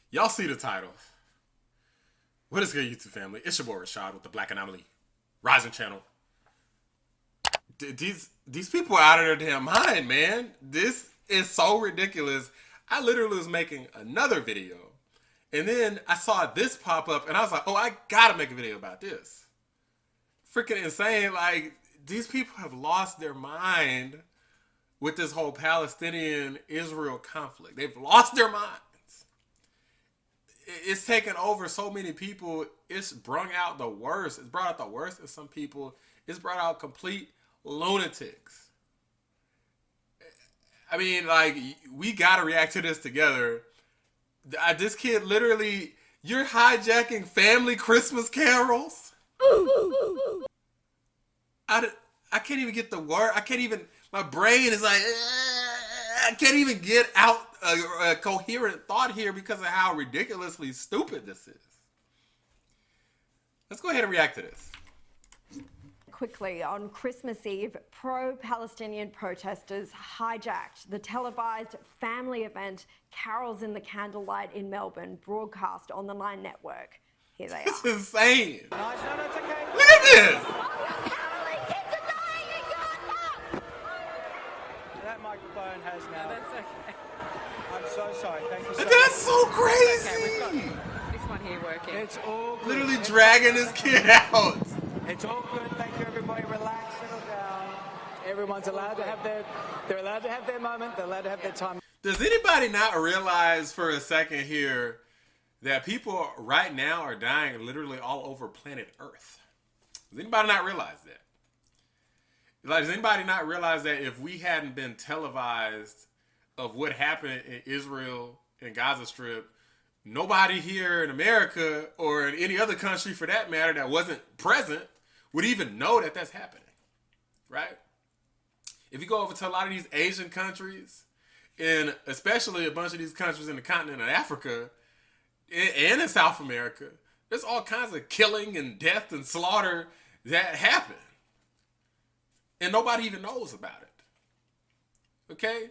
Y'all see the title. What is good, YouTube family? It's your boy Rashad with the Black Anomaly Rising Channel. These people are out of their damn mind, man. This is so ridiculous. I literally was making another video, and then I saw this pop up, and I was like, oh, I gotta make a video about this. Freaking insane. Like, these people have lost their mind with this whole Palestinian-Israel conflict. They've lost their minds. It's taken over so many people. It's brought out the worst. It's brought out the worst in some people. It's brought out complete lunatics. I mean, like, we gotta react to this together. This kid literally, you're hijacking family Christmas carols. I can't even get the word. I can't even, my brain is like, I can't even get out a coherent thought here because of how ridiculously stupid this is. Let's go ahead and react to this. Quickly, on Christmas Eve, pro-Palestinian protesters hijacked the televised family event Carols in the Candlelight in Melbourne, broadcast on the Nine Network. Here they are. It's insane. No, it's okay. Look at this. That microphone has now. That's okay. I'm so sorry. Thank you so much. That's so crazy. Okay, we've got this one here working. It's all good. Literally dragging this kid out. It's all good. Thank you, everybody. Relax, settle down. Everyone's allowed to have they're allowed to have their moment. They're allowed to have their time. Does anybody not realize for a second here that people right now are dying literally all over planet Earth? Does anybody not realize that? Like, does anybody not realize that if we hadn't been televised of what happened in Israel and Gaza Strip, nobody here in America or in any other country for that matter that wasn't present would even know that that's happening, right? If you go over to a lot of these Asian countries, and especially a bunch of these countries in the continent of Africa and in South America, there's all kinds of killing and death and slaughter that happen. And nobody even knows about it. Okay?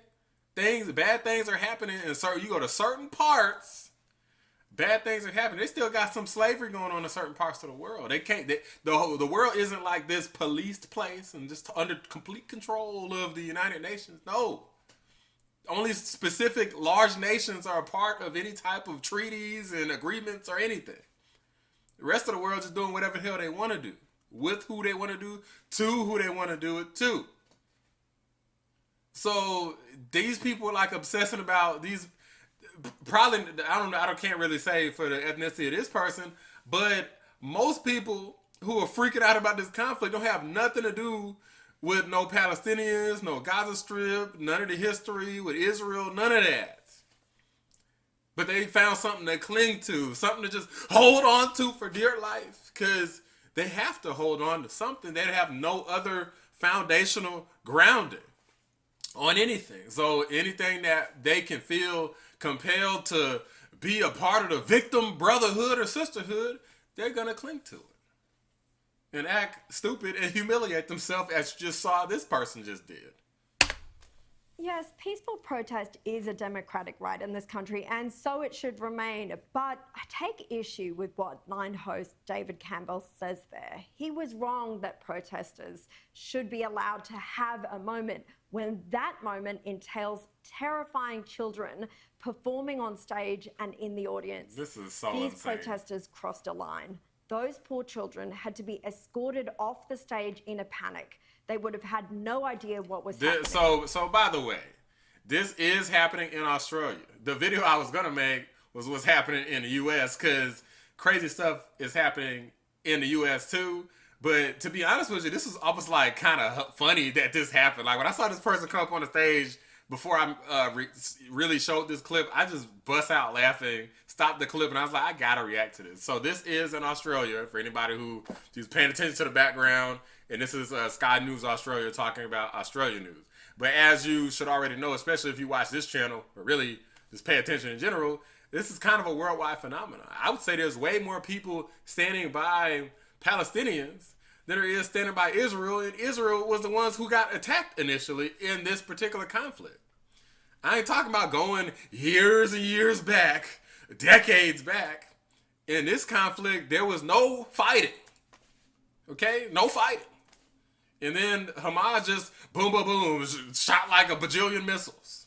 Bad things are happening, and so you go to certain parts, bad things are happening. They still got some slavery going on in certain parts of the world. The world isn't like this policed place and just under complete control of the United Nations. No. Only specific large nations are a part of any type of treaties and agreements or anything. The rest of the world is doing whatever the hell they want to do, with who they want to do, to who they want to do it to. So these people are like obsessing about these, probably, I can't really say for the ethnicity of this person, but most people who are freaking out about this conflict don't have nothing to do with no Palestinians, no Gaza Strip, none of the history with Israel, none of that. But they found something to cling to, something to just hold on to for dear life, because they have to hold on to something. They have no other foundational grounding on anything. So anything that they can feel compelled to be a part of the victim brotherhood or sisterhood, they're going to cling to it and act stupid and humiliate themselves, as you just saw this person just did. Yes, peaceful protest is a democratic right in this country, and so it should remain. But I take issue with what Nine host David Campbell says there. He was wrong that protesters should be allowed to have a moment when that moment entails terrifying children performing on stage and in the audience. This is so These insane. protesters crossed a line. Those poor children had to be escorted off the stage in a panic. They would have had no idea what was happening. So by the way, this is happening in Australia. The video I was gonna make was what's happening in the U.S. because crazy stuff is happening in the U.S. too. But to be honest with you, this is almost like kind of funny that this happened. Like when I saw this person come up on the stage before I really showed this clip, I just bust out laughing, stopped the clip, and I was like, I gotta react to this. So this is in Australia for anybody who is paying attention to the background. And this is Sky News Australia talking about Australia news. But as you should already know, especially if you watch this channel, or really just pay attention in general, this is kind of a worldwide phenomenon. I would say there's way more people standing by Palestinians than there is standing by Israel. And Israel was the ones who got attacked initially in this particular conflict. I ain't talking about going years and years back decades back. In this conflict, there was no fighting. Okay? No fighting. And then Hamas just boom, boom, boom, shot like a bajillion missiles.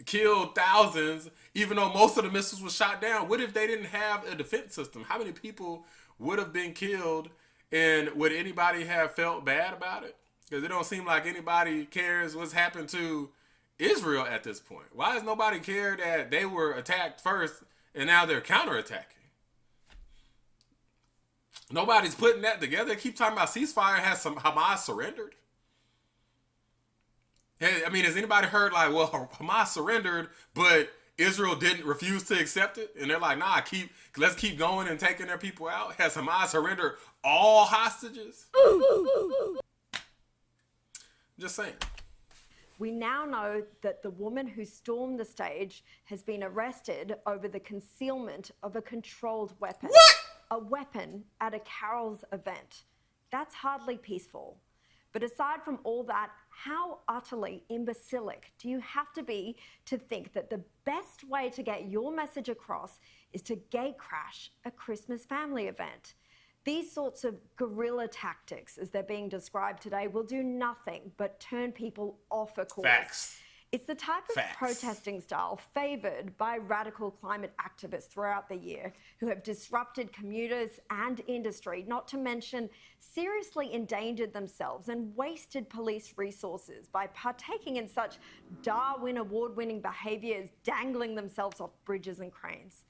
Killed thousands, even though most of the missiles were shot down. What if they didn't have a defense system? How many people would have been killed, and would anybody have felt bad about it? Because it don't seem like anybody cares what's happened to Israel at this point. Why does nobody care that they were attacked first and now they're counterattacking? Nobody's putting that together. They keep talking about ceasefire. Has some Hamas surrendered? Hey, I mean, has anybody heard like, well, Hamas surrendered, but Israel didn't refuse to accept it? And they're like, nah, let's keep going and taking their people out. Has Hamas surrendered all hostages? Just saying. We now know that the woman who stormed the stage has been arrested over the concealment of a controlled weapon. What? A weapon at a Carol's event. That's hardly peaceful. But aside from all that, how utterly imbecilic do you have to be to think that the best way to get your message across is to gatecrash a Christmas family event? These sorts of guerrilla tactics, as they're being described today, will do nothing but turn people off a course. Facts. It's the type of protesting style favoured by radical climate activists throughout the year who have disrupted commuters and industry, not to mention seriously endangered themselves and wasted police resources by partaking in such Darwin Award-winning behaviour as dangling themselves off bridges and cranes.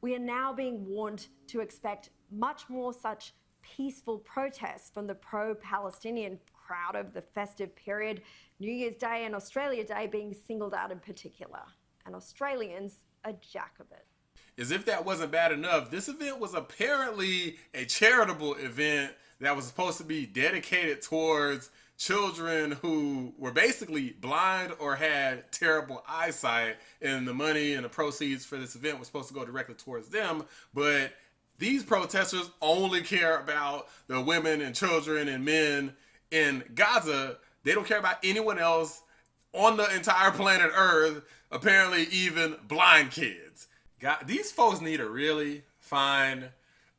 We are now being warned to expect much more such peaceful protests from the pro-Palestinian crowd of the festive period, New Year's Day and Australia Day being singled out in particular. And Australians are jack of it. As if that wasn't bad enough, this event was apparently a charitable event that was supposed to be dedicated towards children who were basically blind or had terrible eyesight, and the money and the proceeds for this event was supposed to go directly towards them. But these protesters only care about the women and children and men in Gaza. They don't care about anyone else on the entire planet Earth, apparently even blind kids. God, these folks need to really find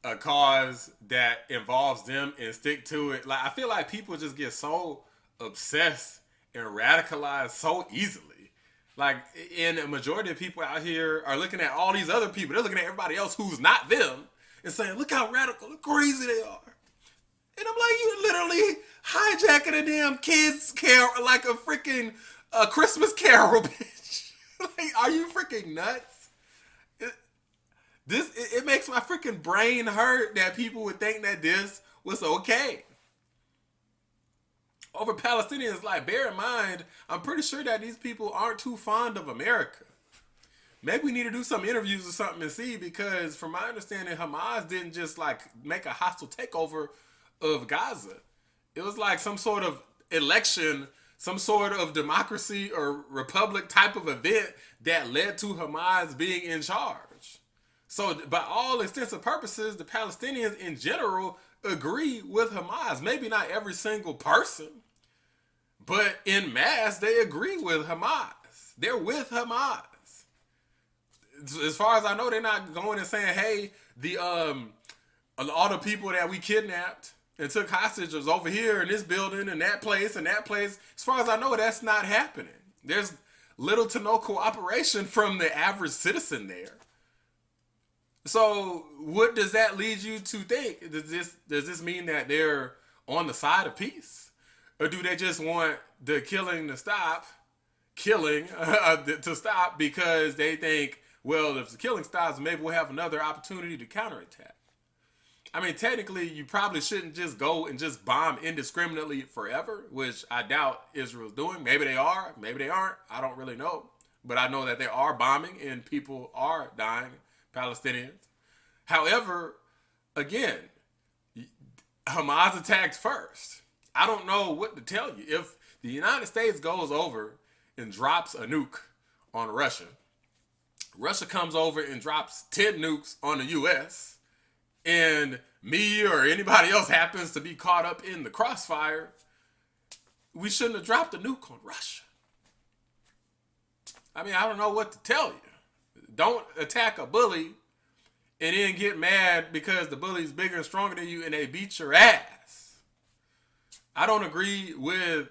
a cause that involves them and stick to it. Like, I feel like people just get so obsessed and radicalized so easily. Like, and a majority of people out here are looking at all these other people. They're looking at everybody else who's not them and saying, look how radical and crazy they are. And I'm like, you're literally hijacking a damn kids carol, like a freaking Christmas carol, bitch. Like, are you freaking nuts? It makes my freaking brain hurt that people would think that this was okay. Over Palestinians, like, bear in mind, I'm pretty sure that these people aren't too fond of America. Maybe we need to do some interviews or something and see, because from my understanding, Hamas didn't just like make a hostile takeover of Gaza. It was like some sort of election, some sort of democracy or republic type of event that led to Hamas being in charge. So by all intents and purposes, the Palestinians in general agree with Hamas. Maybe not every single person, but in mass, they agree with Hamas. They're with Hamas. As far as I know, they're not going and saying, hey, all the people that we kidnapped and took hostages over here in this building and that place and that place. As far as I know, that's not happening. There's little to no cooperation from the average citizen there. So what does that lead you to think? Does this mean that they're on the side of peace? Or do they just want the killing to stop, to stop because they think, well, if the killing stops, maybe we'll have another opportunity to counterattack? I mean, technically, you probably shouldn't just go and just bomb indiscriminately forever, which I doubt Israel's doing. Maybe they are, maybe they aren't. I don't really know. But I know that they are bombing and people are dying, Palestinians. However, again, Hamas attacked first. I don't know what to tell you. If the United States goes over and drops a nuke on Russia, Russia comes over and drops 10 nukes on the U.S., and me or anybody else happens to be caught up in the crossfire, we shouldn't have dropped a nuke on Russia. I mean, I don't know what to tell you. Don't attack a bully and then get mad because the bully's bigger and stronger than you and they beat your ass. I don't agree with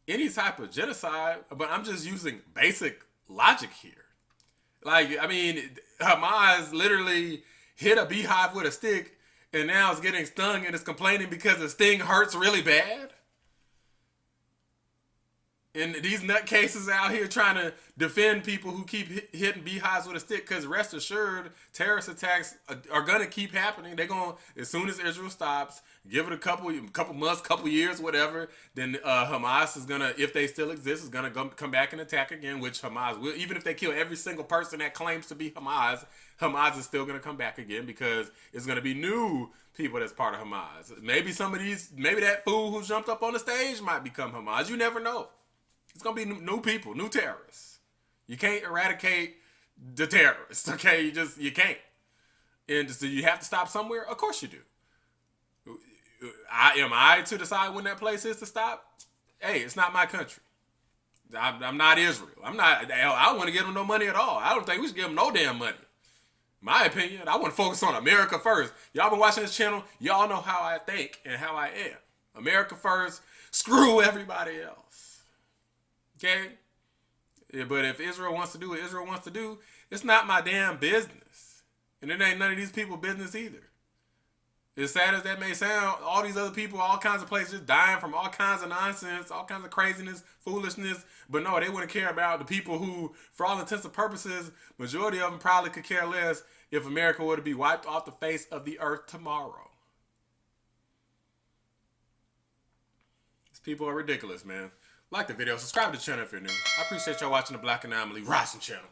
any type of genocide, but I'm just using basic logic here. Like, I mean, Hamas literally hit a beehive with a stick and now it's getting stung and it's complaining because the sting hurts really bad. And these nutcases out here trying to defend people who keep hitting beehives with a stick, because rest assured, terrorist attacks are going to keep happening. They're going to, as soon as Israel stops, give it a couple months, couple years, whatever, then Hamas is going to, if they still exist, is going to come back and attack again, which Hamas will. Even if they kill every single person that claims to be Hamas, Hamas is still going to come back again because it's going to be new people that's part of Hamas. Maybe maybe that fool who jumped up on the stage might become Hamas. You never know. It's going to be new people, new terrorists. You can't eradicate the terrorists, okay? You can't. And so you have to stop somewhere? Of course you do. Am I to decide when that place is to stop? Hey, it's not my country. I'm not Israel. I don't want to give them no money at all. I don't think we should give them no damn money. My opinion, I want to focus on America first. Y'all been watching this channel. Y'all know how I think and how I am. America first. Screw everybody else. Okay? Yeah, but if Israel wants to do what Israel wants to do, it's not my damn business. And it ain't none of these people's business either. As sad as that may sound, all these other people, all kinds of places just dying from all kinds of nonsense, all kinds of craziness, foolishness. But no, they wouldn't care about the people who, for all intents and purposes, majority of them probably could care less if America were to be wiped off the face of the earth tomorrow. These people are ridiculous, man. Like the video, subscribe to the channel if you're new. I appreciate y'all watching the Black Anomaly Rising channel.